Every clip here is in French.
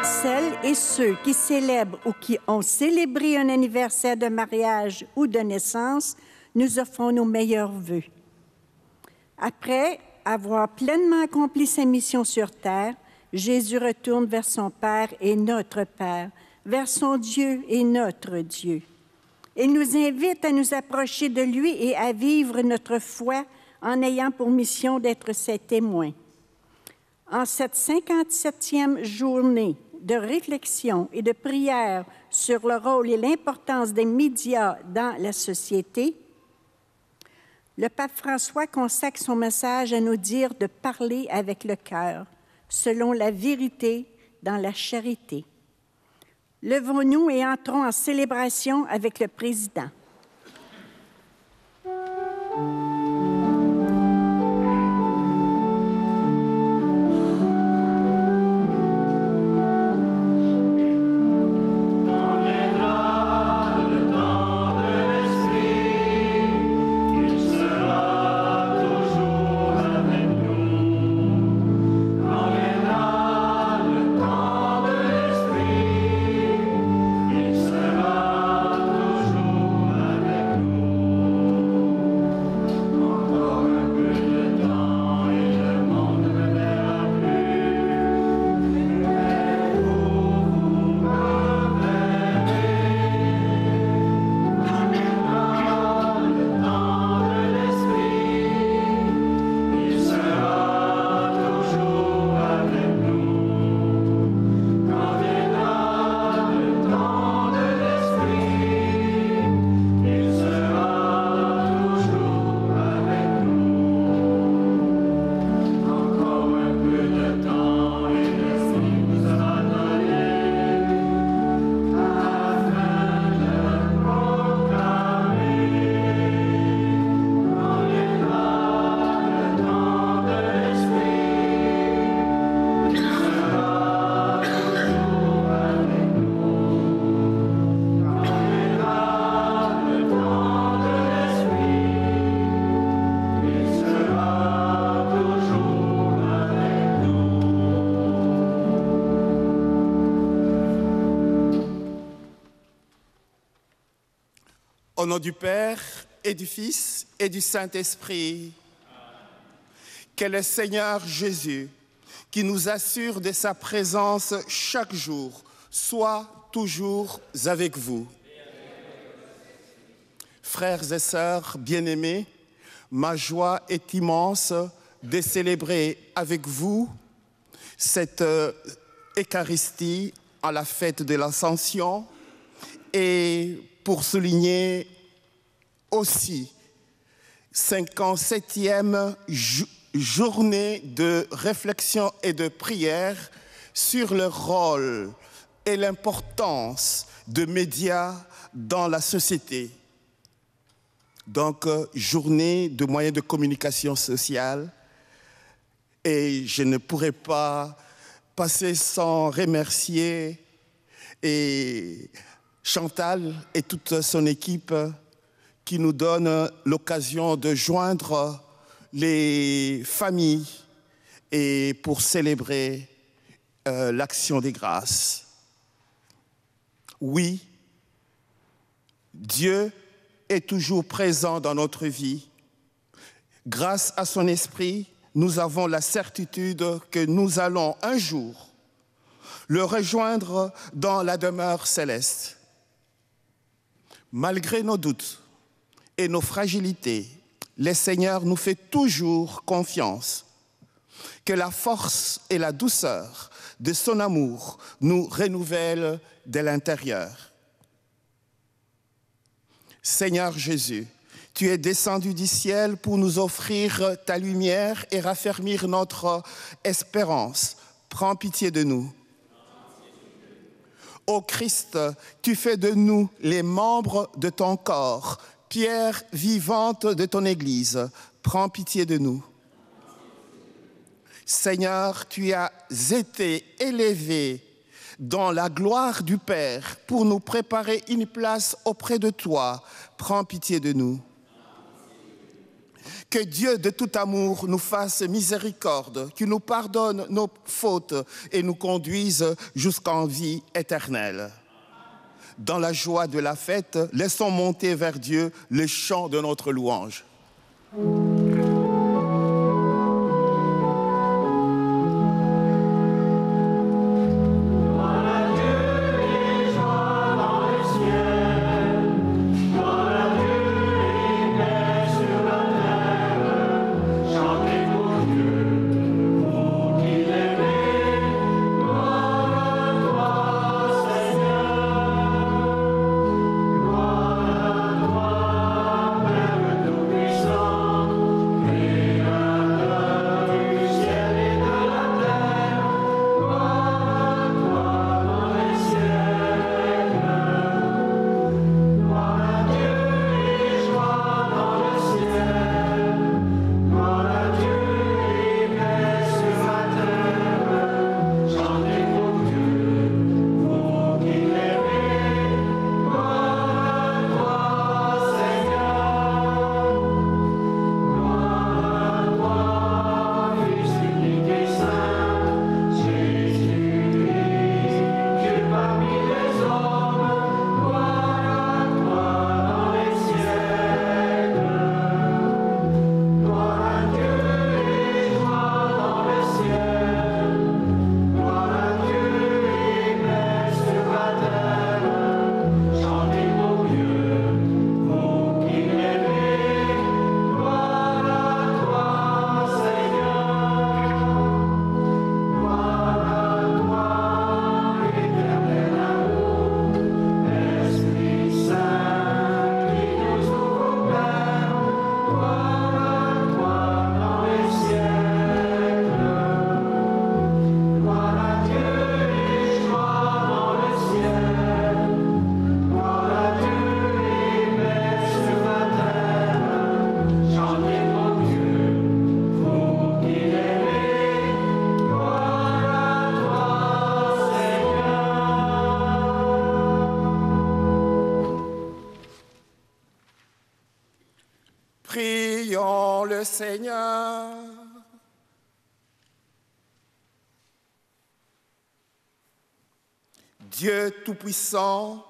celles et ceux qui célèbrent ou qui ont célébré un anniversaire de mariage ou de naissance, nous offrons nos meilleurs vœux. Après avoir pleinement accompli sa mission sur terre, Jésus retourne vers son Père et notre Père, vers son Dieu et notre Dieu. Il nous invite à nous approcher de lui et à vivre notre foi en ayant pour mission d'être ses témoins. En cette 57e journée de réflexion et de prière sur le rôle et l'importance des médias dans la société, le pape François consacre son message à nous dire de parler avec le cœur, selon la vérité dans la charité. Levons-nous et entrons en célébration avec le président. Au nom du Père et du Fils et du Saint-Esprit, que le Seigneur Jésus, qui nous assure de sa présence chaque jour, soit toujours avec vous. Frères et sœurs bien-aimés, ma joie est immense de célébrer avec vous cette Eucharistie à la fête de l'Ascension et pour souligner aussi 57e journée de réflexion et de prière sur le rôle et l'importance des médias dans la société. Donc, journée de moyens de communication sociale. Et je ne pourrais pas passer sans remercier Chantal et toute son équipe qui nous donne l'occasion de joindre les familles et pour célébrer l'Action des Grâces. Oui, Dieu est toujours présent dans notre vie. Grâce à son esprit, nous avons la certitude que nous allons un jour le rejoindre dans la demeure céleste. Malgré nos doutes et nos fragilités, le Seigneur nous fait toujours confiance. Que la force et la douceur de son amour nous renouvellent de l'intérieur. Seigneur Jésus, tu es descendu du ciel pour nous offrir ta lumière et raffermir notre espérance. Prends pitié de nous. Ô Christ, tu fais de nous les membres de ton corps, pierre vivante de ton Église. Prends pitié de nous. Seigneur, tu as été élevé dans la gloire du Père pour nous préparer une place auprès de toi. Prends pitié de nous. Que Dieu de tout amour nous fasse miséricorde, qu'il nous pardonne nos fautes et nous conduise jusqu'en vie éternelle. Dans la joie de la fête, laissons monter vers Dieu les chants de notre louange. Prions le Seigneur. Dieu Tout-Puissant,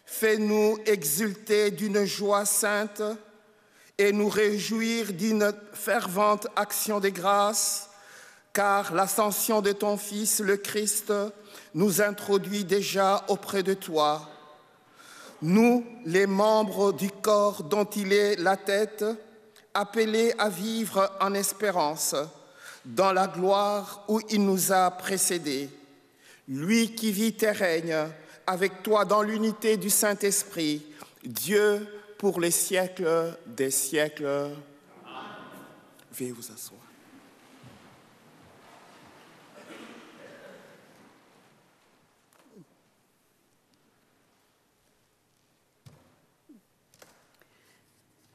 fais-nous exulter d'une joie sainte et nous réjouir d'une fervente action de grâce, car l'ascension de ton Fils, le Christ, nous introduit déjà auprès de toi. Nous, les membres du corps dont il est la tête, appelés à vivre en espérance, dans la gloire où il nous a précédés. Lui qui vit et règne avec toi dans l'unité du Saint-Esprit, Dieu pour les siècles des siècles. Amen. Veuillez vous asseoir.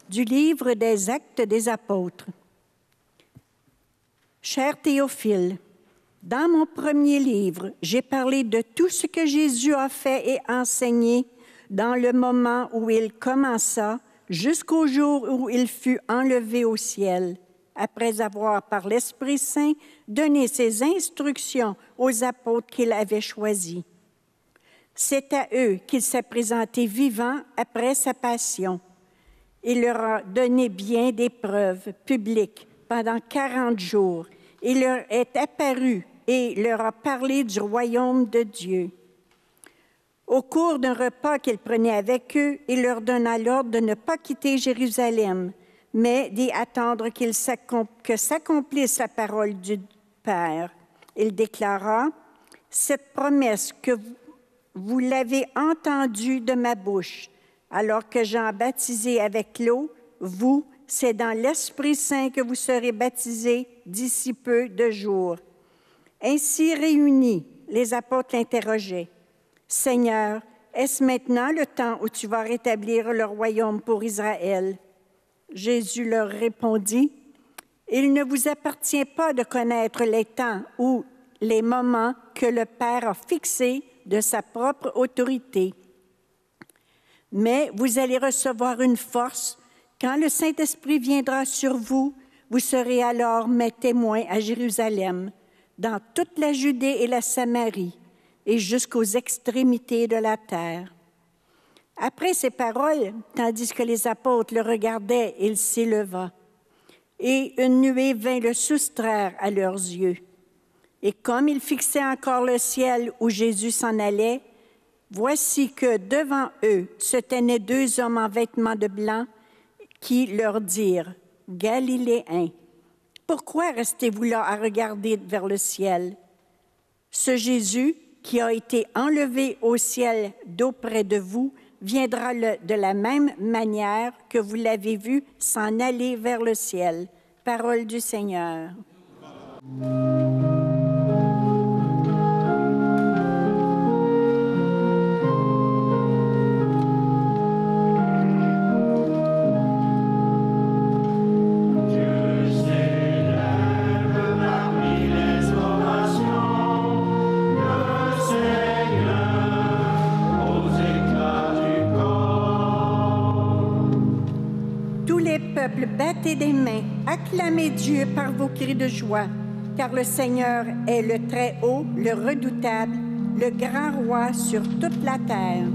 Du livre des Actes des Apôtres. Cher Théophile, dans mon premier livre, j'ai parlé de tout ce que Jésus a fait et enseigné dans le moment où il commença jusqu'au jour où il fut enlevé au ciel, après avoir, par l'Esprit Saint, donné ses instructions aux apôtres qu'il avait choisis. C'est à eux qu'il s'est présenté vivant après sa passion. Il leur a donné bien des preuves publiques pendant 40 jours. Il leur est apparu et leur a parlé du royaume de Dieu. Au cours d'un repas qu'il prenait avec eux, il leur donna l'ordre de ne pas quitter Jérusalem, mais d'y attendre que s'accomplisse la parole du Père. Il déclara, « Cette promesse que vous l'avez entendue de ma bouche, alors que Jean baptisé avec l'eau, vous, c'est dans l'Esprit Saint que vous serez baptisés d'ici peu de jours. » Ainsi réunis, les apôtres l'interrogeaient. « Seigneur, est-ce maintenant le temps où tu vas rétablir le royaume pour Israël? » Jésus leur répondit, « Il ne vous appartient pas de connaître les temps ou les moments que le Père a fixés de sa propre autorité. Mais vous allez recevoir une force Quand le Saint-Esprit viendra sur vous, vous serez alors mes témoins à Jérusalem, dans toute la Judée et la Samarie, et jusqu'aux extrémités de la terre. » Après ces paroles, tandis que les apôtres le regardaient, il s'éleva, et une nuée vint le soustraire à leurs yeux. Et comme ils fixaient encore le ciel où Jésus s'en allait, voici que devant eux se tenaient deux hommes en vêtements de blanc qui leur dirent, « Galiléens, pourquoi restez-vous là à regarder vers le ciel? Ce Jésus qui a été enlevé au ciel d'auprès de vous viendra de la même manière que vous l'avez vu s'en aller vers le ciel. » Parole du Seigneur. Battez des mains, acclamez Dieu par vos cris de joie, car le Seigneur est le Très-Haut, le Redoutable, le grand roi sur toute la terre.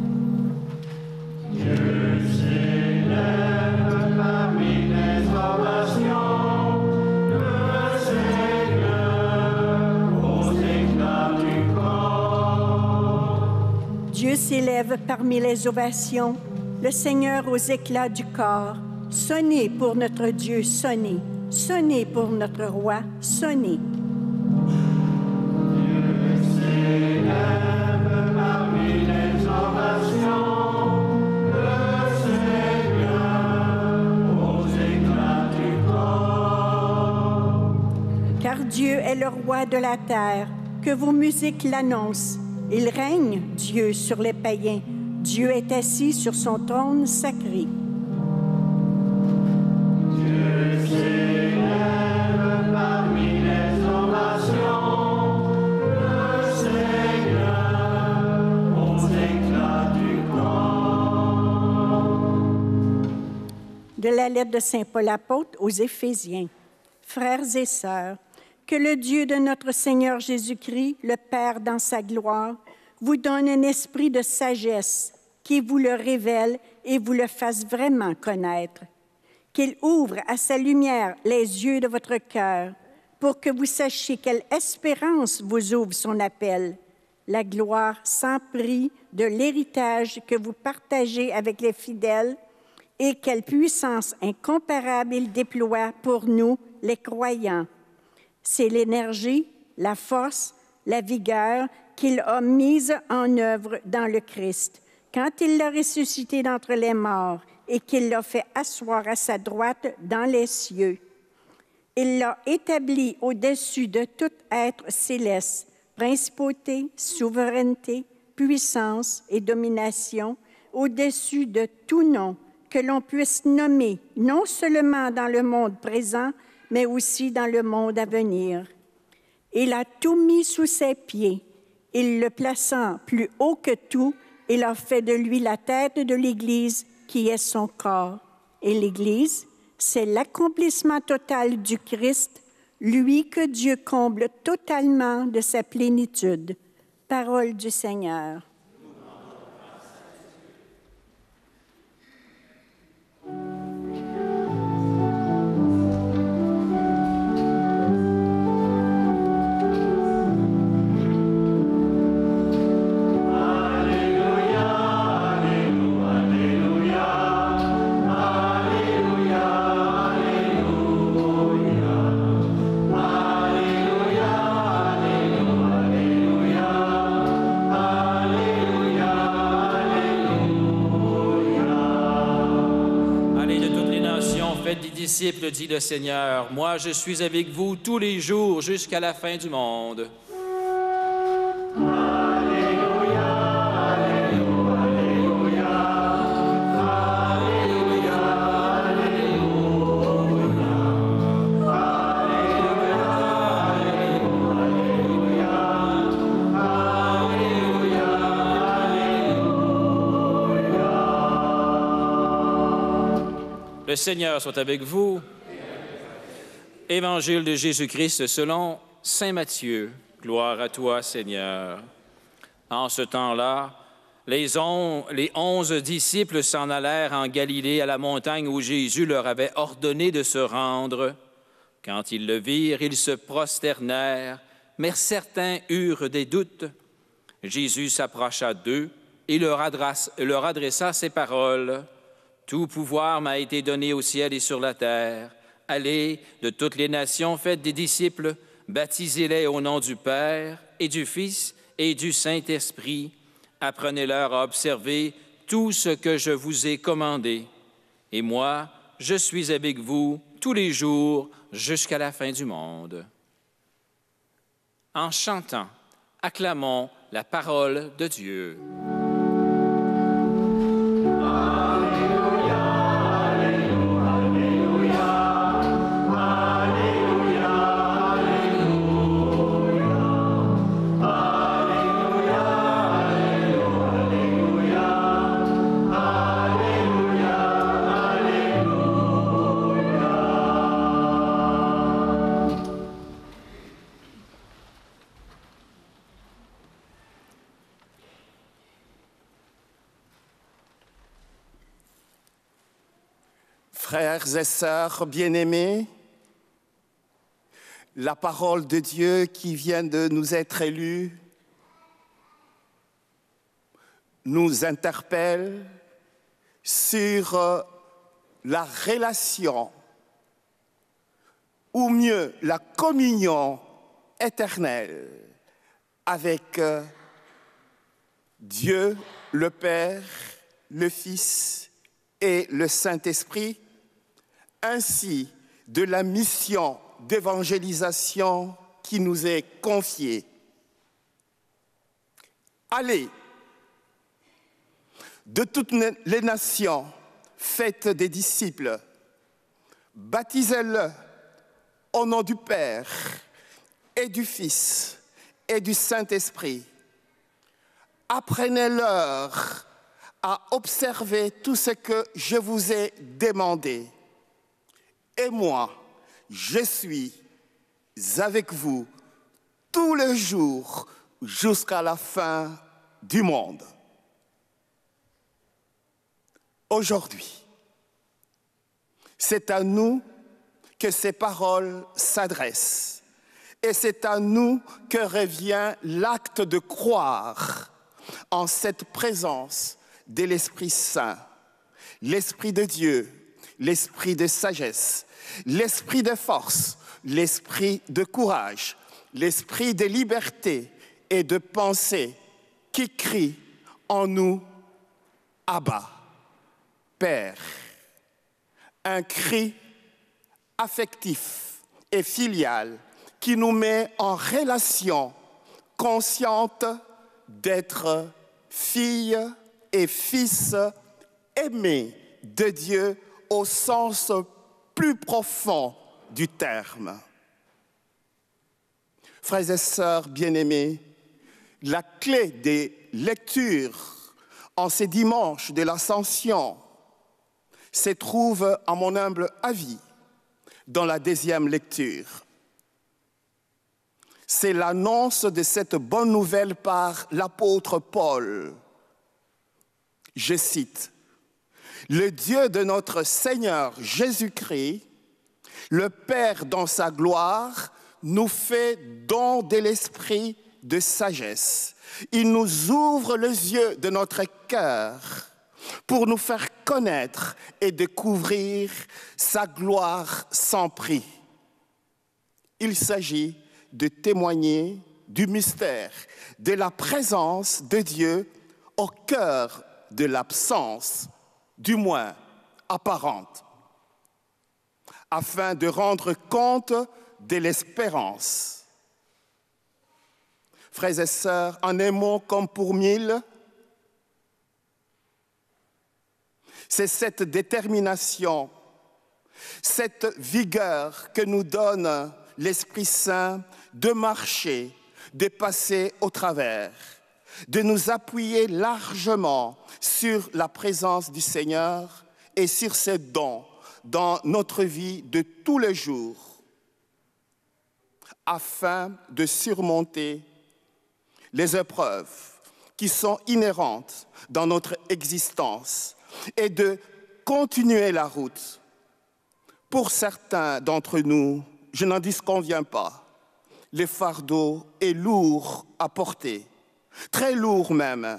Dieu s'élève parmi les nations, le Seigneur aux éclats du corps. Dieu s'élève parmi les ovations, le Seigneur aux éclats du corps. Sonnez pour notre Dieu, sonnez. Sonnez pour notre roi, sonnez. Dieu s'élève parmi les ovations, le Seigneur aux éclats du corps. Car Dieu est le roi de la terre, que vos musiques l'annoncent. Il règne, Dieu, sur les païens. Dieu est assis sur son trône sacré. De la lettre de saint Paul apôtre aux Éphésiens. Frères et sœurs, que le Dieu de notre Seigneur Jésus-Christ, le Père dans sa gloire, vous donne un esprit de sagesse qui vous le révèle et vous le fasse vraiment connaître. Qu'il ouvre à sa lumière les yeux de votre cœur pour que vous sachiez quelle espérance vous ouvre son appel, la gloire sans prix de l'héritage que vous partagez avec les fidèles, et quelle puissance incomparable il déploie pour nous, les croyants. C'est l'énergie, la force, la vigueur qu'il a mise en œuvre dans le Christ, quand il l'a ressuscité d'entre les morts et qu'il l'a fait asseoir à sa droite dans les cieux. Il l'a établi au-dessus de tout être céleste, principauté, souveraineté, puissance et domination, au-dessus de tout nom, que l'on puisse nommer non seulement dans le monde présent, mais aussi dans le monde à venir. Il a tout mis sous ses pieds. Il le plaçant plus haut que tout, il a fait de lui la tête de l'Église, qui est son corps. Et l'Église, c'est l'accomplissement total du Christ, lui que Dieu comble totalement de sa plénitude. Parole du Seigneur. Disciples, dit le Seigneur, moi je suis avec vous tous les jours jusqu'à la fin du monde. Le Seigneur soit avec vous. Évangile de Jésus-Christ selon saint Matthieu. Gloire à toi, Seigneur. En ce temps-là, les 11 disciples s'en allèrent en Galilée à la montagne où Jésus leur avait ordonné de se rendre. Quand ils le virent, ils se prosternèrent, mais certains eurent des doutes. Jésus s'approcha d'eux et leur adressa ces paroles. « Tout pouvoir m'a été donné au ciel et sur la terre. Allez de toutes les nations, faites des disciples, baptisez-les au nom du Père et du Fils et du Saint-Esprit. Apprenez-leur à observer tout ce que je vous ai commandé. Et moi, je suis avec vous tous les jours jusqu'à la fin du monde. » En chantant, acclamons la parole de Dieu. Frères et sœurs bien-aimés, la parole de Dieu qui vient de nous être élue nous interpelle sur la relation, ou mieux la communion éternelle avec Dieu, le Père, le Fils et le Saint-Esprit, ainsi de la mission d'évangélisation qui nous est confiée. Allez, de toutes les nations, faites des disciples, baptisez-les au nom du Père et du Fils et du Saint-Esprit. Apprenez-leur à observer tout ce que je vous ai demandé. Et moi, je suis avec vous tous les jours jusqu'à la fin du monde. Aujourd'hui, c'est à nous que ces paroles s'adressent. Et c'est à nous que revient l'acte de croire en cette présence de l'Esprit Saint, l'Esprit de Dieu, l'Esprit de sagesse, l'Esprit de force, l'Esprit de courage, l'Esprit de liberté et de pensée qui crie en nous « Abba, Père ». Un cri affectif et filial qui nous met en relation consciente d'être fille et fils aimés de Dieu au sens plus profond du terme. Frères et sœurs bien-aimés, la clé des lectures en ces dimanches de l'Ascension se trouve, à mon humble avis, dans la deuxième lecture. C'est l'annonce de cette bonne nouvelle par l'apôtre Paul. Je cite, « Le Dieu de notre Seigneur Jésus-Christ, le Père dans sa gloire, nous fait don de l'esprit de sagesse. Il nous ouvre les yeux de notre cœur pour nous faire connaître et découvrir sa gloire sans prix. Il s'agit de témoigner du mystère, de la présence de Dieu au cœur de l'absence, du moins apparente, afin de rendre compte de l'espérance. Frères et sœurs, en un mot comme pour mille, c'est cette détermination, cette vigueur que nous donne l'Esprit Saint de marcher, de passer au travers, de nous appuyer largement sur la présence du Seigneur et sur ses dons dans notre vie de tous les jours afin de surmonter les épreuves qui sont inhérentes dans notre existence et de continuer la route. Pour certains d'entre nous, je n'en disconviens pas, le fardeau est lourd à porter, très lourd même,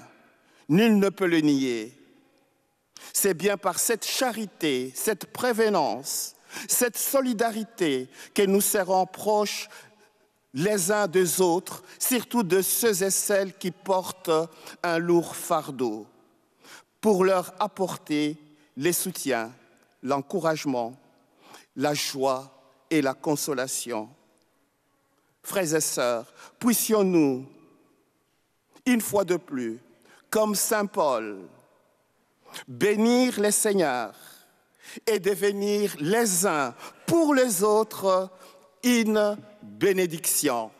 nul ne peut le nier. C'est bien par cette charité, cette prévenance, cette solidarité que nous serons proches les uns des autres, surtout de ceux et celles qui portent un lourd fardeau, pour leur apporter les soutiens, l'encouragement, la joie et la consolation. Frères et sœurs, puissions-nous, une fois de plus, comme saint Paul, bénir les Seigneurs et devenir les uns pour les autres une bénédiction,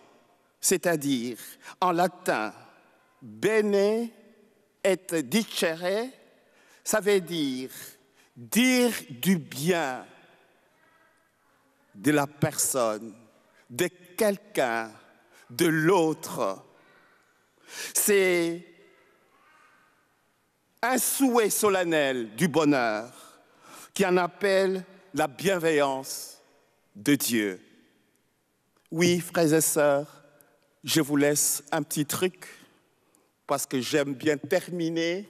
c'est-à-dire en latin, bene et dicere, ça veut dire du bien de la personne, de quelqu'un, de l'autre. C'est un souhait solennel du bonheur qui en appelle la bienveillance de Dieu. Oui, frères et sœurs, je vous laisse un petit truc parce que j'aime bien terminer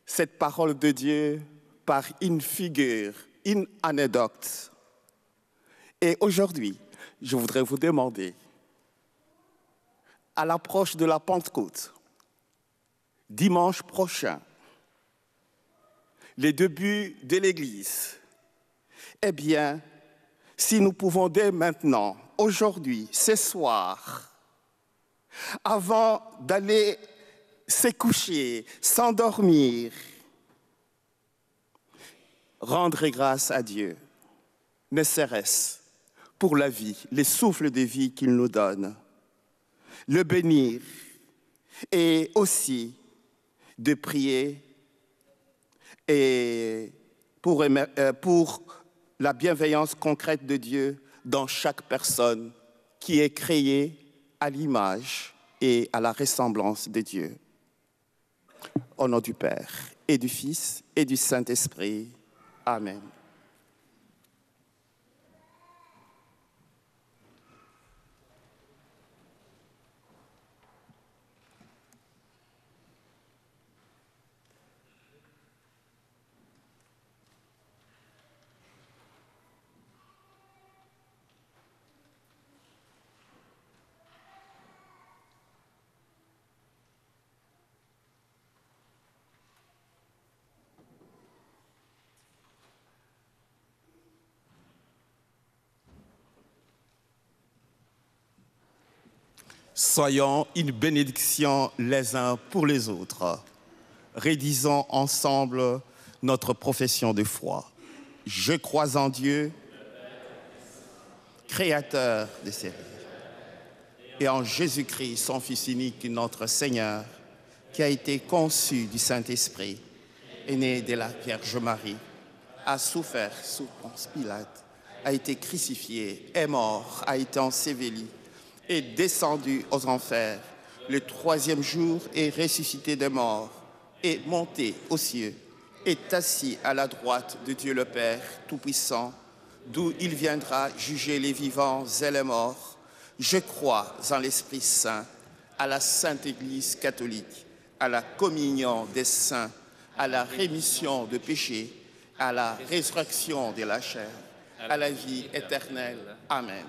cette parole de Dieu par une figure, une anecdote. Et aujourd'hui, je voudrais vous demander, à l'approche de la Pentecôte, dimanche prochain, les débuts de l'Église, eh bien, si nous pouvons dès maintenant, aujourd'hui, ce soir, avant d'aller se coucher, s'endormir, rendre grâce à Dieu, ne serait-ce pour la vie, les souffles de vie qu'il nous donne, le bénir et aussi de prier et pour la bienveillance concrète de Dieu dans chaque personne qui est créée à l'image et à la ressemblance de Dieu. Au nom du Père et du Fils et du Saint-Esprit. Amen. Soyons une bénédiction les uns pour les autres. Rédisons ensemble notre profession de foi. Je crois en Dieu, créateur des cieux, et en Jésus-Christ, son Fils unique, notre Seigneur, qui a été conçu du Saint-Esprit, est né de la Vierge Marie, a souffert sous Ponce Pilate, a été crucifié, est mort, a été enseveli, est descendu aux enfers, le troisième jour est ressuscité des morts, est monté aux cieux, est assis à la droite de Dieu le Père Tout-Puissant, d'où il viendra juger les vivants et les morts. Je crois en l'Esprit Saint, à la Sainte Église catholique, à la communion des saints, à la rémission de péchés, à la résurrection de la chair, à la vie éternelle. Amen.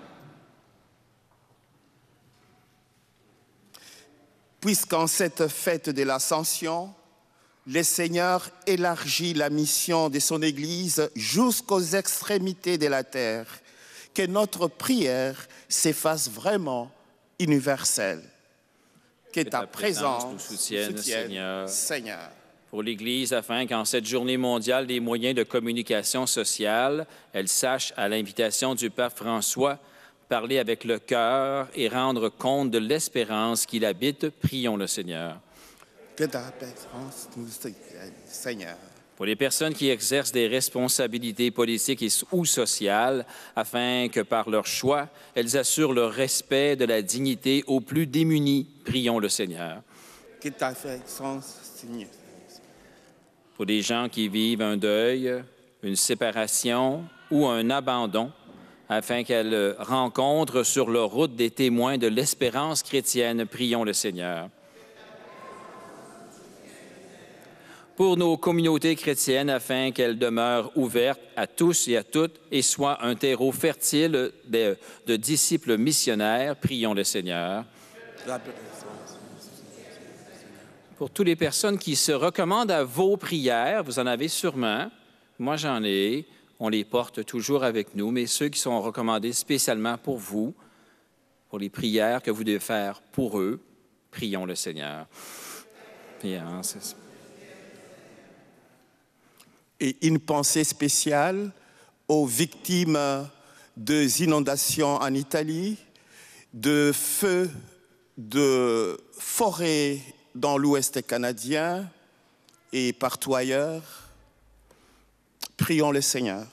Puisqu'en cette fête de l'Ascension, le Seigneur élargit la mission de son Église jusqu'aux extrémités de la terre, que notre prière se fasse vraiment universelle. Que ta présence nous soutienne, Seigneur. Pour l'Église, afin qu'en cette journée mondiale des moyens de communication sociale, elle sache, à l'invitation du Pape François, parler avec le cœur et rendre compte de l'espérance qu'il habite. Prions le Seigneur. Que ta présence nous soutienne, Seigneur. Pour les personnes qui exercent des responsabilités politiques ou sociales, afin que par leur choix, elles assurent le respect de la dignité aux plus démunis, prions le Seigneur. Que ta affection signe. Pour des gens qui vivent un deuil, une séparation ou un abandon, afin qu'elles rencontrent sur leur route des témoins de l'espérance chrétienne, prions le Seigneur. Pour nos communautés chrétiennes, afin qu'elles demeurent ouvertes à tous et à toutes et soient un terreau fertile de disciples missionnaires, prions le Seigneur. Pour toutes les personnes qui se recommandent à vos prières, vous en avez sûrement, moi j'en ai, on les porte toujours avec nous, mais ceux qui sont recommandés spécialement pour vous, pour les prières que vous devez faire pour eux, prions le Seigneur. Et une pensée spéciale aux victimes des inondations en Italie, de feux de forêt dans l'Ouest canadien et partout ailleurs. Prions le Seigneur.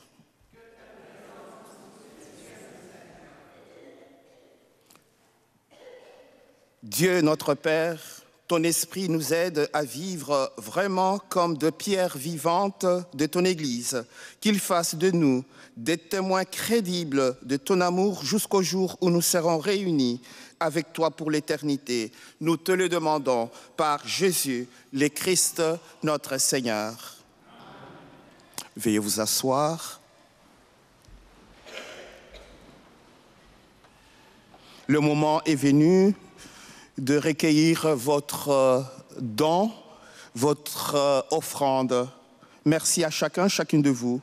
Dieu notre Père, ton esprit nous aide à vivre vraiment comme de pierres vivantes de ton Église, qu'il fasse de nous des témoins crédibles de ton amour jusqu'au jour où nous serons réunis avec toi pour l'éternité. Nous te le demandons par Jésus, le Christ, notre Seigneur. Veuillez vous asseoir. Le moment est venu de recueillir votre don, votre offrande. Merci à chacune de vous.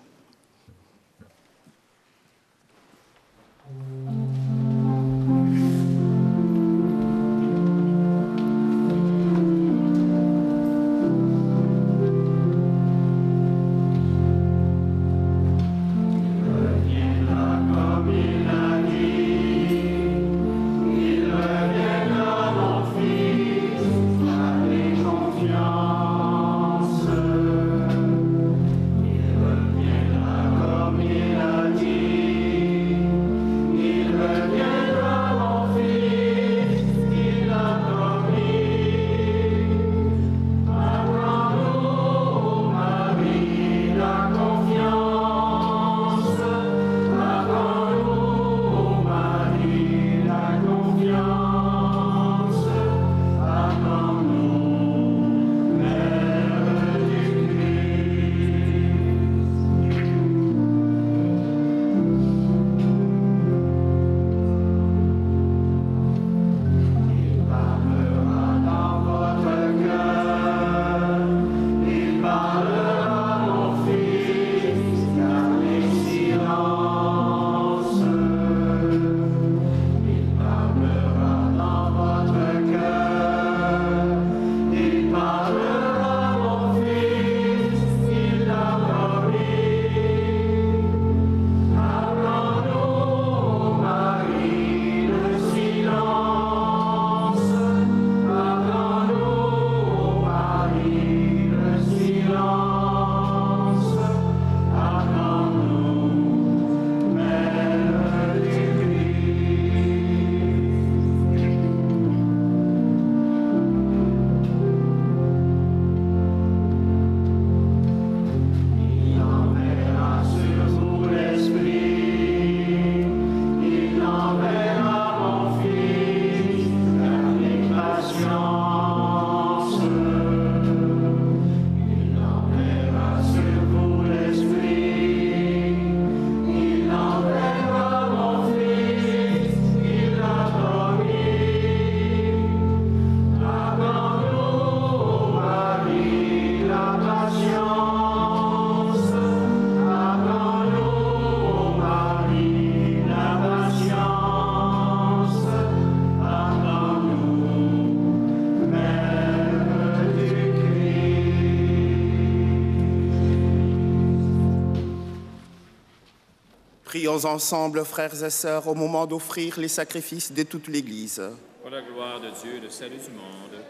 Prions ensemble, frères et sœurs, au moment d'offrir les sacrifices de toute l'Église. Pour la gloire de Dieu, le salut du monde.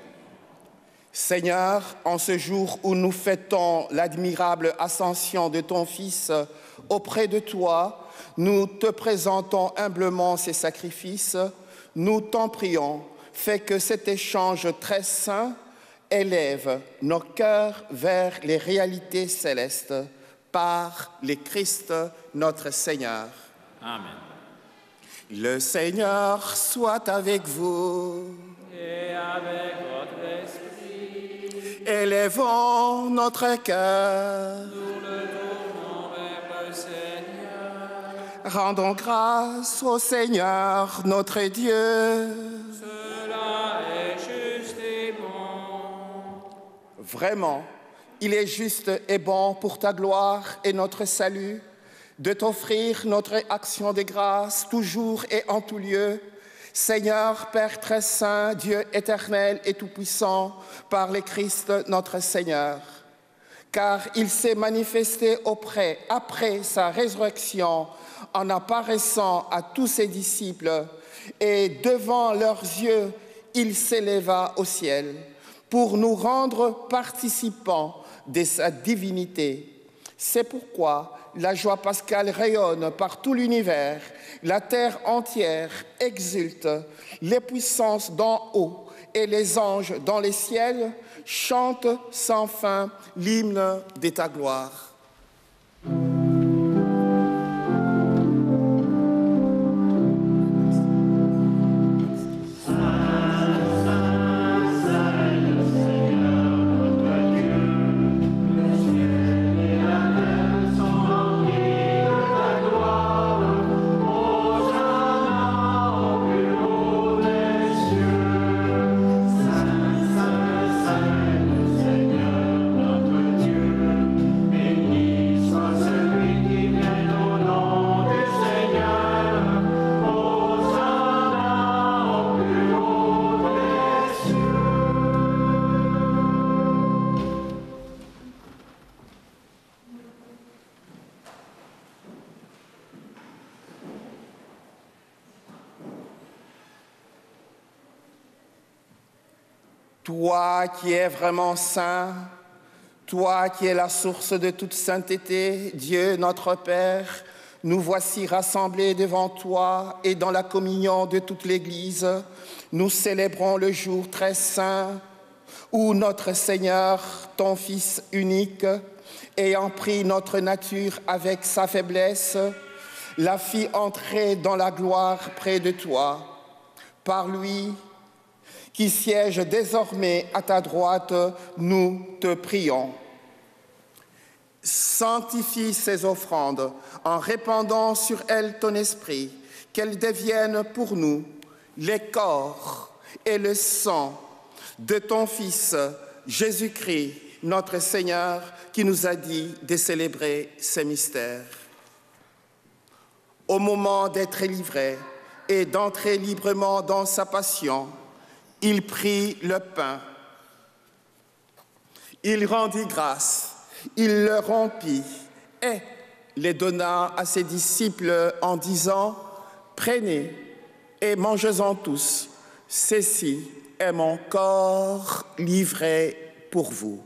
Seigneur, en ce jour où nous fêtons l'admirable ascension de ton Fils auprès de toi, nous te présentons humblement ces sacrifices. Nous t'en prions, fais que cet échange très saint élève nos cœurs vers les réalités célestes par le Christ notre Seigneur. Amen. Le Seigneur soit avec vous. Et avec votre esprit, Élevons notre cœur. nous le tournons vers le Seigneur. Rendons grâce au Seigneur notre Dieu. Cela est juste et bon. Vraiment, il est juste et bon pour ta gloire et notre salut de t'offrir notre action de grâce toujours et en tout lieu. Seigneur, Père très saint, Dieu éternel et tout-puissant, par le Christ notre Seigneur. Car il s'est manifesté après sa résurrection, en apparaissant à tous ses disciples, et devant leurs yeux, il s'éleva au ciel pour nous rendre participants de sa divinité. C'est pourquoi la joie pascale rayonne par tout l'univers, la terre entière exulte, les puissances d'en haut et les anges dans les ciels chantent sans fin l'hymne de ta gloire. Toi qui es vraiment saint, toi qui es la source de toute sainteté, Dieu notre Père, nous voici rassemblés devant toi et dans la communion de toute l'Église. Nous célébrons le jour très saint où notre Seigneur, ton Fils unique, ayant pris notre nature avec sa faiblesse, la fit entrer dans la gloire près de toi. Par lui, qui siège désormais à ta droite, nous te prions. Sanctifie ces offrandes en répandant sur elles ton esprit, qu'elles deviennent pour nous les corps et le sang de ton Fils, Jésus-Christ, notre Seigneur, qui nous a dit de célébrer ces mystères. Au moment d'être livré et d'entrer librement dans sa passion, il prit le pain, il rendit grâce, il le rompit et les donna à ses disciples en disant « Prenez et mangez-en tous, ceci est mon corps livré pour vous. »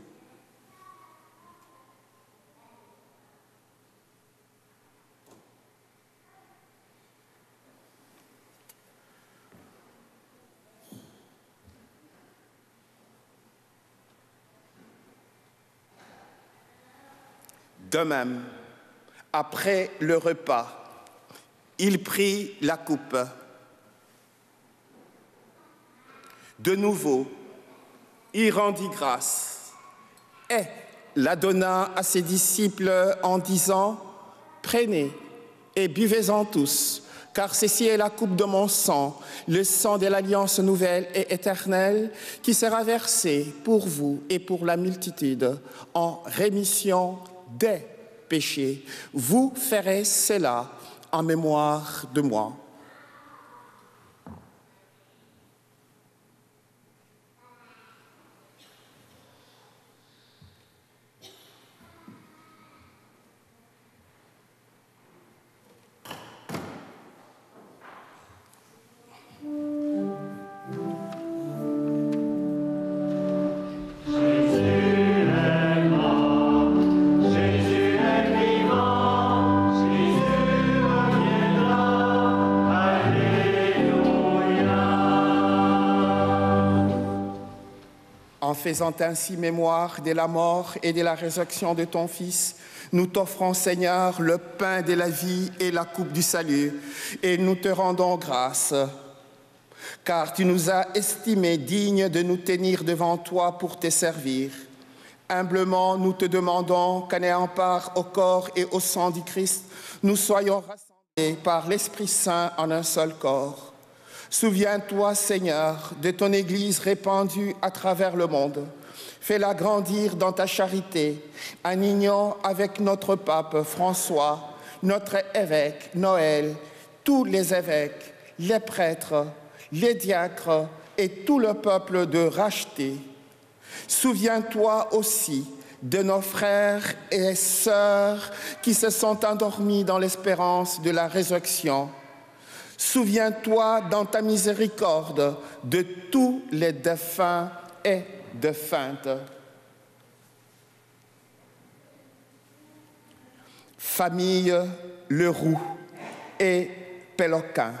De même, après le repas, il prit la coupe. De nouveau, il rendit grâce et la donna à ses disciples en disant « Prenez et buvez-en tous, car ceci est la coupe de mon sang, le sang de l'alliance nouvelle et éternelle, qui sera versé pour vous et pour la multitude en rémission des péchés. Vous ferez cela en mémoire de moi. » faisant ainsi mémoire de la mort et de la résurrection de ton Fils, nous t'offrons, Seigneur, le pain de la vie et la coupe du salut, et nous te rendons grâce, car tu nous as estimés dignes de nous tenir devant toi pour te servir. Humblement, nous te demandons qu'en ayant part au corps et au sang du Christ, nous soyons rassemblés par l'Esprit Saint en un seul corps. Souviens-toi, Seigneur, de ton Église répandue à travers le monde. Fais-la grandir dans ta charité, en union avec notre pape François, notre évêque Noël, tous les évêques, les prêtres, les diacres et tout le peuple de racheter. Souviens-toi aussi de nos frères et sœurs qui se sont endormis dans l'espérance de la résurrection. Souviens-toi dans ta miséricorde de tous les défunts et défuntes. Famille Leroux et Péloquin.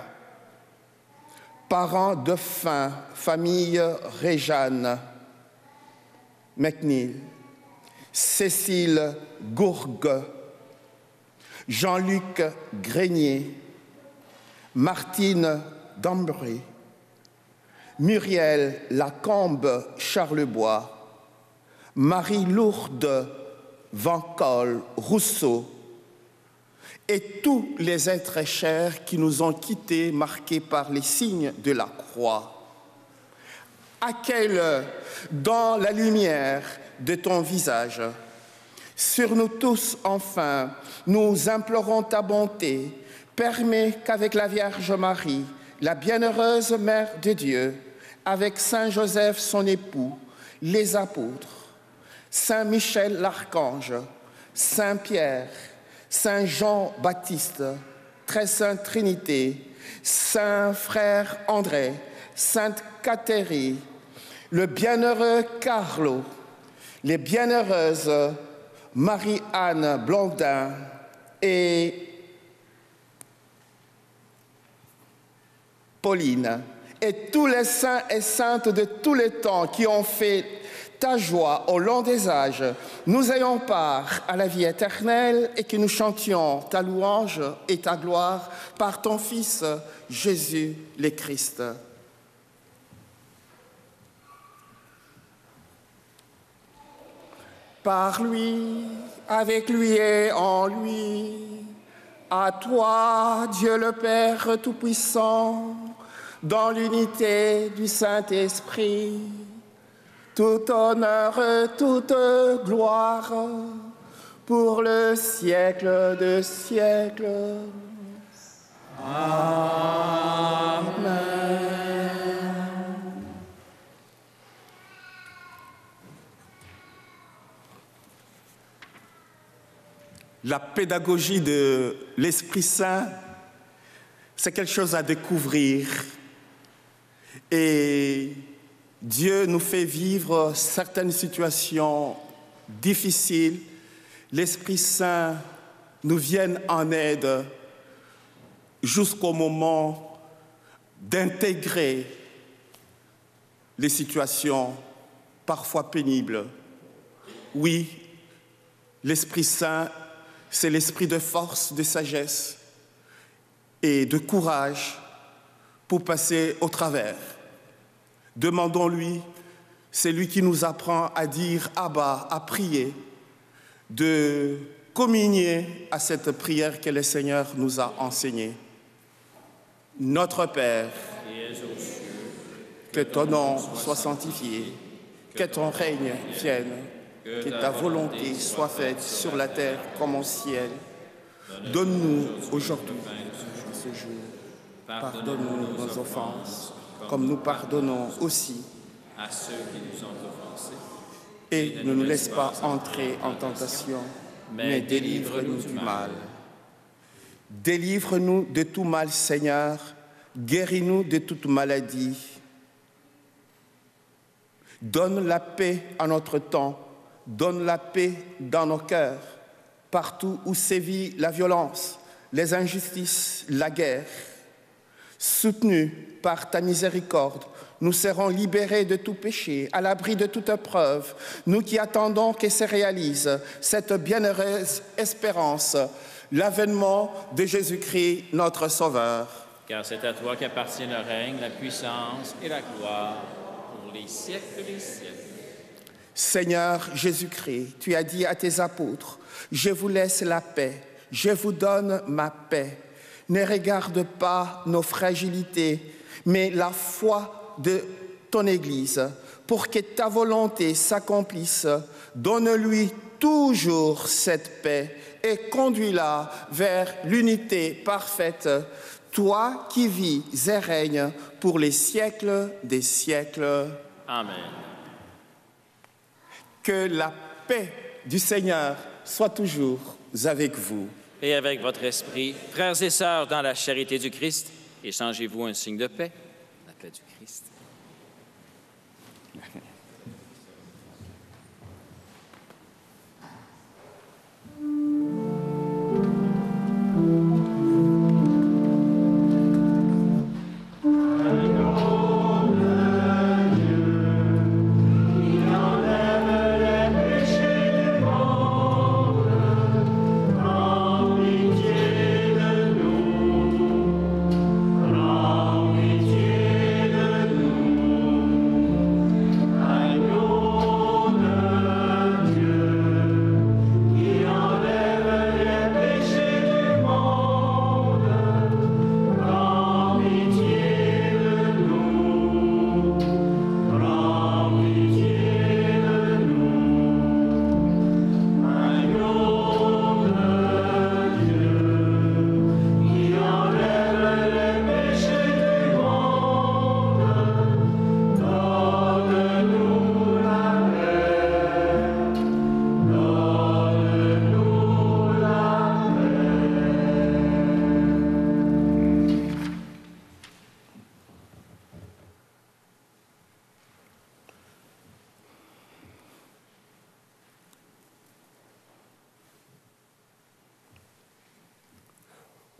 Parents défunts, famille Réjeanne, McNeil, Cécile Gourgue, Jean-Luc Grenier, Martine Dambray, Muriel Lacombe Charlebois, Marie-Lourdes Vancol Rousseau, et tous les êtres chers qui nous ont quittés, marqués par les signes de la croix. Accueille-le dans la lumière de ton visage. Sur nous tous, enfin, nous implorons ta bonté. Permets qu'avec la Vierge Marie, la bienheureuse Mère de Dieu, avec Saint Joseph, son époux, les apôtres, Saint Michel l'Archange, Saint Pierre, Saint Jean-Baptiste, Très Sainte Trinité, Saint Frère André, Sainte Catherine, le bienheureux Carlo, les bienheureuses Marie-Anne Blondin et Pauline, et tous les saints et saintes de tous les temps qui ont fait ta joie au long des âges, nous ayons part à la vie éternelle et que nous chantions ta louange et ta gloire par ton Fils Jésus le Christ. Par lui, avec lui et en lui, à toi, Dieu le Père Tout-Puissant, dans l'unité du Saint-Esprit, tout honneur, toute gloire, pour le siècle de siècles. Amen. La pédagogie de l'Esprit Saint, c'est quelque chose à découvrir. Et Dieu nous fait vivre certaines situations difficiles. L'Esprit Saint nous vient en aide jusqu'au moment d'intégrer les situations parfois pénibles. Oui, l'Esprit Saint, c'est l'esprit de force, de sagesse et de courage pour passer au travers. Demandons-lui, c'est lui qui nous apprend à dire Abba, à prier, de communier à cette prière que le Seigneur nous a enseignée. Notre Père, que ton nom soit sanctifié, que ton règne vienne, que ta volonté soit faite sur la terre comme au ciel. Donne-nous aujourd'hui ce jour. Pardonne-nous nos offenses, comme nous pardonnons aussi à ceux qui nous ont offensés. Et ne nous laisse pas entrer en tentation, mais délivre-nous du mal. Délivre-nous de tout mal, Seigneur. Guéris-nous de toute maladie. Donne la paix à notre temps. Donne la paix dans nos cœurs, partout où sévit la violence, les injustices, la guerre. Soutenus par ta miséricorde, nous serons libérés de tout péché, à l'abri de toute épreuve, nous qui attendons que se réalise cette bienheureuse espérance, l'avènement de Jésus-Christ, notre Sauveur. Car c'est à toi qu'appartient le règne, la puissance et la gloire pour les siècles des siècles. Seigneur Jésus-Christ, tu as dit à tes apôtres, « Je vous laisse la paix, je vous donne ma paix. Ne regarde pas nos fragilités, mais la foi de ton Église, pour que ta volonté s'accomplisse. Donne-lui toujours cette paix et conduis-la vers l'unité parfaite, toi qui vis et règnes pour les siècles des siècles. » Amen. Que la paix du Seigneur soit toujours avec vous. Et avec votre esprit, frères et sœurs dans la charité du Christ, échangez-vous un signe de paix, la paix du Christ.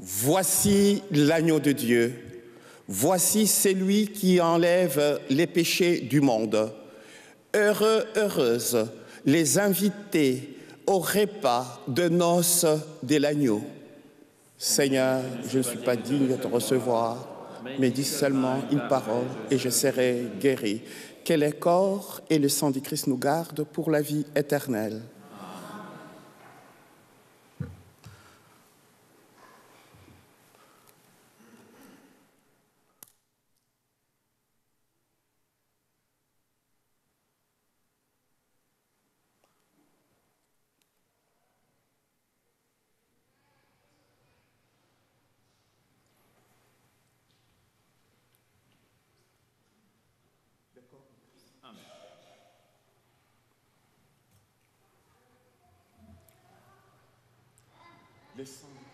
Voici l'agneau de Dieu, voici celui qui enlève les péchés du monde. Heureux, heureuses les invités au repas de noces de l'agneau. Seigneur, je ne suis pas digne de te recevoir, mais dis seulement une parole et je serai guéri. Que le corps et le sang du Christ nous gardent pour la vie éternelle. Le sang du Christ.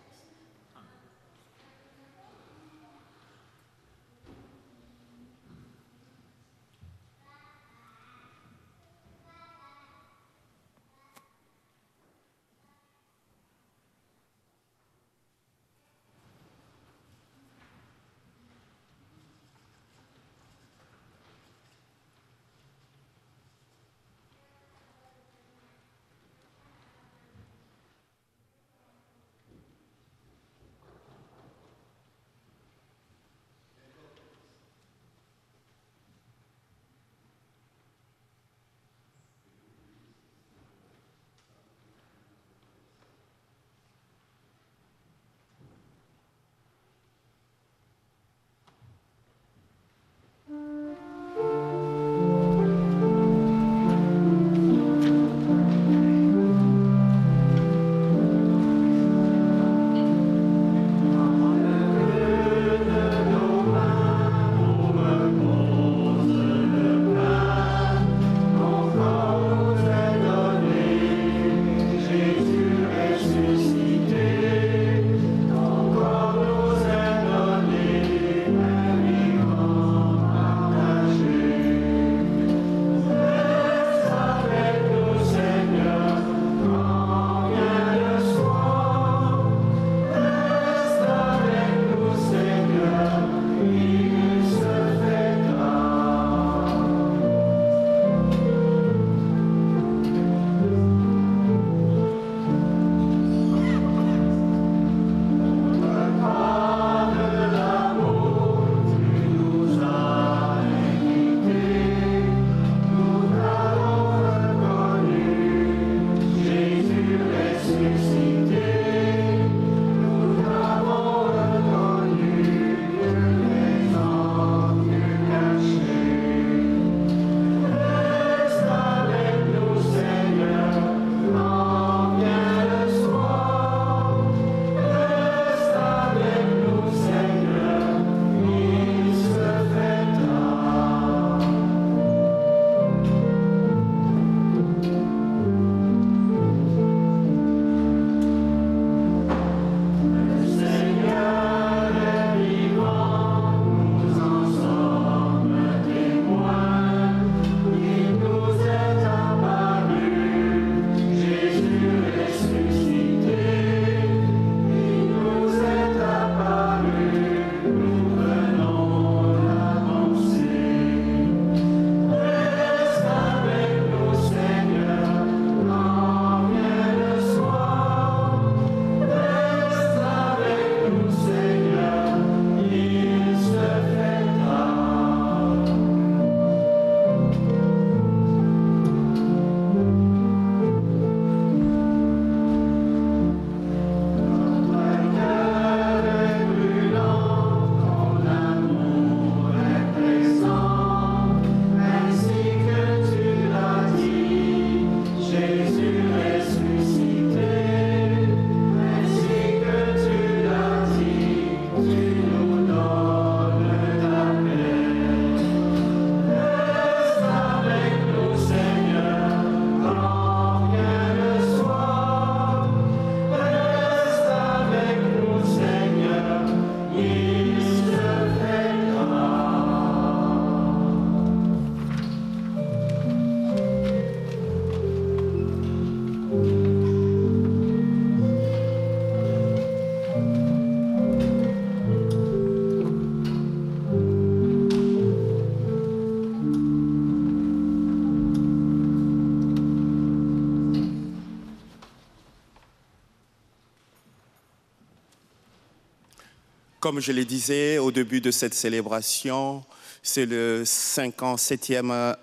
Comme je le disais au début de cette célébration, c'est le 57e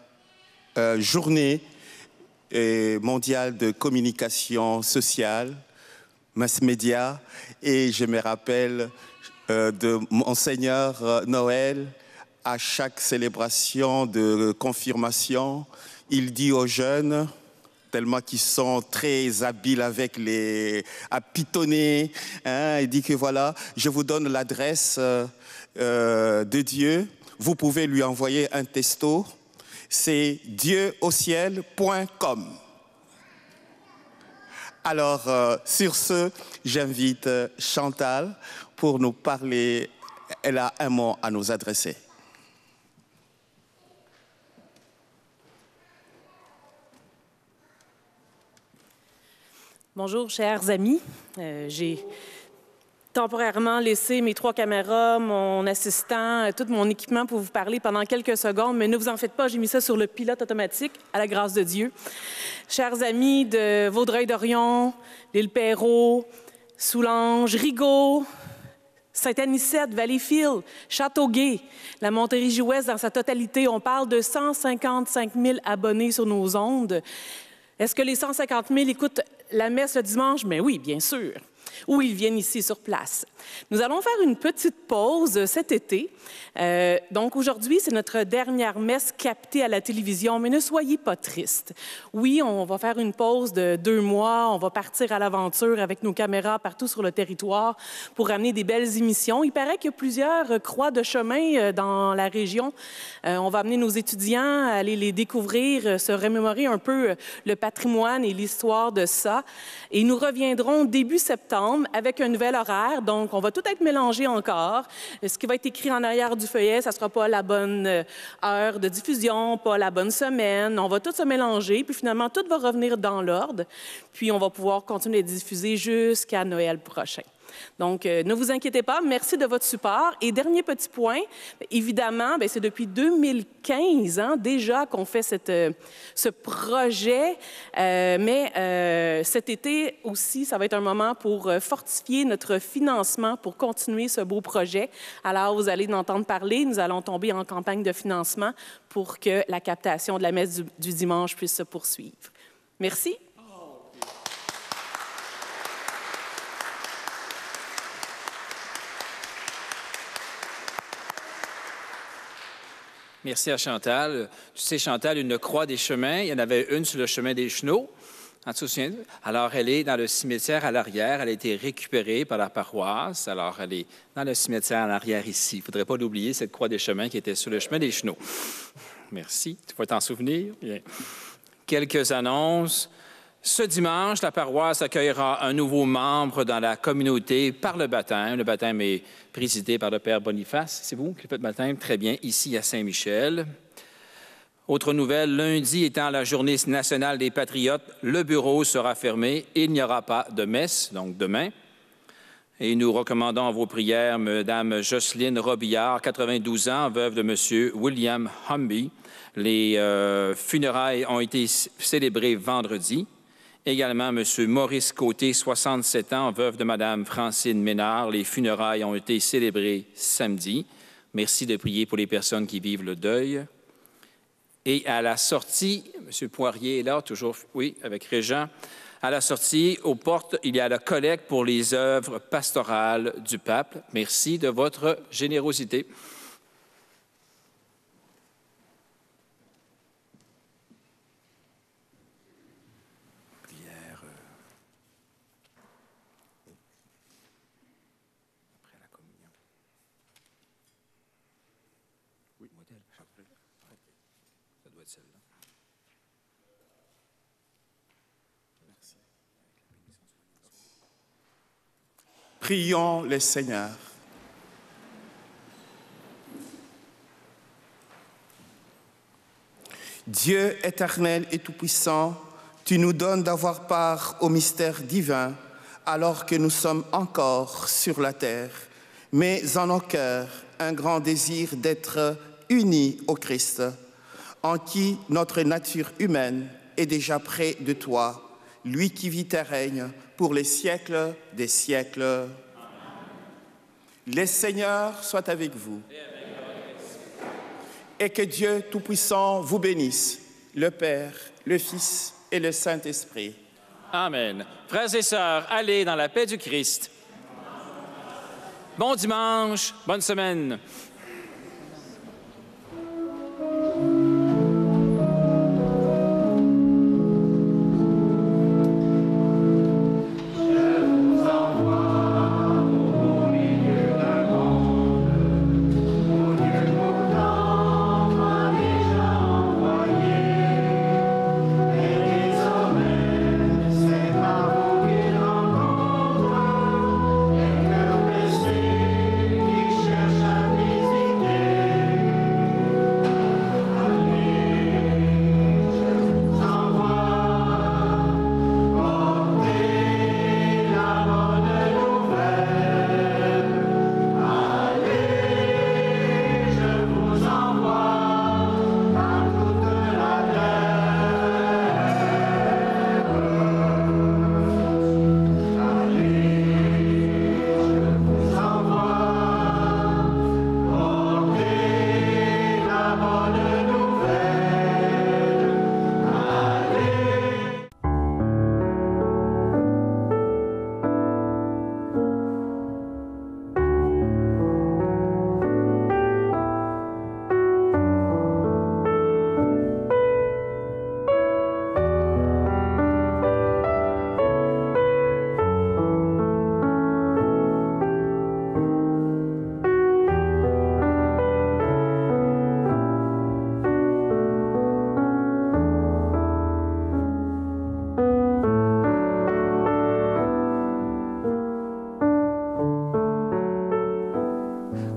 journée mondiale de communication sociale, mass média, et je me rappelle de Monseigneur Noël, à chaque célébration de confirmation, il dit aux jeunes, tellement qu'ils sont très habiles à pitonner, hein, il dit que voilà, je vous donne l'adresse de Dieu, vous pouvez lui envoyer un texto, c'est dieuauciel.com. Alors, sur ce, j'invite Chantal pour nous parler, elle a un mot à nous adresser. Bonjour, chers amis. J'ai temporairement laissé mes 3 caméras, mon assistant, tout mon équipement pour vous parler pendant quelques secondes, mais ne vous en faites pas, j'ai mis ça sur le pilote automatique, à la grâce de Dieu. Chers amis de Vaudreuil-Dorion, l'Île-Perrot, Soulanges, Rigaud, Saint-Anicette, Valleyfield, Châteauguay, la Montérégie-Ouest dans sa totalité, on parle de 155 000 abonnés sur nos ondes. Est-ce que les 150 000 écoutent la messe le dimanche? Mais oui, bien sûr. Ou ils viennent ici sur place. Nous allons faire une petite pause cet été. Donc aujourd'hui, c'est notre dernière messe captée à la télévision, mais ne soyez pas tristes. Oui, on va faire une pause de 2 mois, on va partir à l'aventure avec nos caméras partout sur le territoire pour amener des belles émissions. Il paraît qu'il y a plusieurs croix de chemin dans la région. On va amener nos étudiants à aller les découvrir, se remémorer un peu le patrimoine et l'histoire de ça. Et nous reviendrons début septembre avec un nouvel horaire. Donc, on va tout être mélangé encore. Ce qui va être écrit en arrière du feuillet, ça ne sera pas la bonne heure de diffusion, pas la bonne semaine. On va tout se mélanger, puis finalement, tout va revenir dans l'ordre. Puis, on va pouvoir continuer à diffuser jusqu'à Noël prochain. Donc, ne vous inquiétez pas, merci de votre support. Et dernier petit point, évidemment, c'est depuis 2015 déjà qu'on fait ce projet, mais cet été aussi, ça va être un moment pour fortifier notre financement pour continuer ce beau projet. Alors, vous allez en entendre parler, nous allons tomber en campagne de financement pour que la captation de la messe du dimanche puisse se poursuivre. Merci. Merci à Chantal. Tu sais, Chantal, une croix des chemins, il y en avait une sur le chemin des Chenaux. Alors, elle est dans le cimetière à l'arrière. Elle a été récupérée par la paroisse. Alors, elle est dans le cimetière à l'arrière ici. Il ne faudrait pas l'oublier, cette croix des chemins qui était sur le chemin des Chenaux. Merci. Tu vas t'en souvenir? Bien. Quelques annonces. Ce dimanche, la paroisse accueillera un nouveau membre dans la communauté par le baptême. Le baptême est présidé par le Père Boniface. C'est vous qui faites le baptême? Très bien, ici à Saint-Michel. Autre nouvelle, lundi étant la journée nationale des Patriotes, le bureau sera fermé. Il n'y aura pas de messe, donc demain. Et nous recommandons à vos prières Mme Jocelyne Robillard, 92 ans, veuve de M. William Humby. Les funérailles ont été célébrées vendredi. Également, M. Maurice Côté, 67 ans, veuve de Mme Francine Ménard. Les funérailles ont été célébrées samedi. Merci de prier pour les personnes qui vivent le deuil. Et à la sortie, M. Poirier est là, toujours, oui, avec Régent. À la sortie, aux portes, il y a la collecte pour les œuvres pastorales du pape. Merci de votre générosité. Prions le Seigneur. Dieu éternel et tout-puissant, tu nous donnes d'avoir part au mystère divin alors que nous sommes encore sur la terre, mais en nos cœurs un grand désir d'être unis au Christ, en qui notre nature humaine est déjà près de toi, lui qui vit et règne pour les siècles des siècles. Amen. Le Seigneur soit avec vous. Et que Dieu Tout-Puissant vous bénisse, le Père, le Fils et le Saint-Esprit. Amen. Frères et sœurs, allez dans la paix du Christ. Bon dimanche, bonne semaine.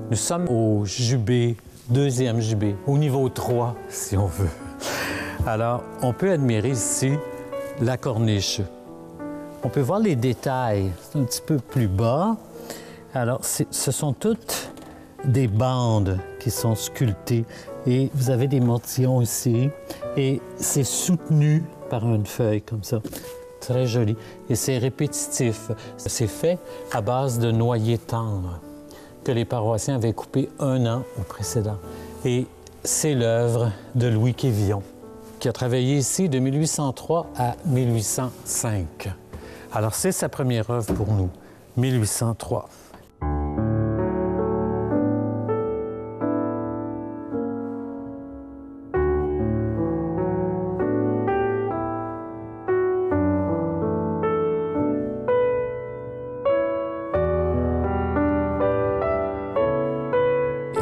Nous sommes au jubé, deuxième jubé, au niveau 3, si on veut. Alors, on peut admirer ici la corniche. On peut voir les détails, c'est un petit peu plus bas. Alors, ce sont toutes des bandes qui sont sculptées. Et vous avez des mortillons ici. Et c'est soutenu par une feuille comme ça. Très joli. Et c'est répétitif. C'est fait à base de noyer tendre que les paroissiens avaient coupé 1 an au précédent. Et c'est l'œuvre de Louis Quévillon, qui a travaillé ici de 1803 à 1805. Alors, c'est sa première œuvre pour nous, 1803.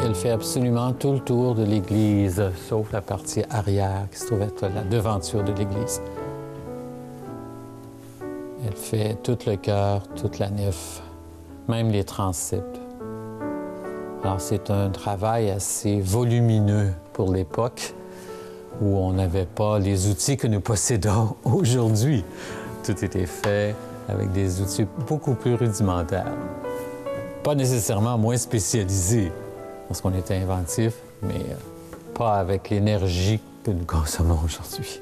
Elle fait absolument tout le tour de l'église, sauf la partie arrière, qui se trouve être la devanture de l'église. Elle fait tout le chœur, toute la nef, même les transepts. Alors, c'est un travail assez volumineux pour l'époque, où on n'avait pas les outils que nous possédons aujourd'hui. Tout était fait avec des outils beaucoup plus rudimentaires. Pas nécessairement moins spécialisés, parce qu'on était inventif, mais pas avec l'énergie que nous consommons aujourd'hui.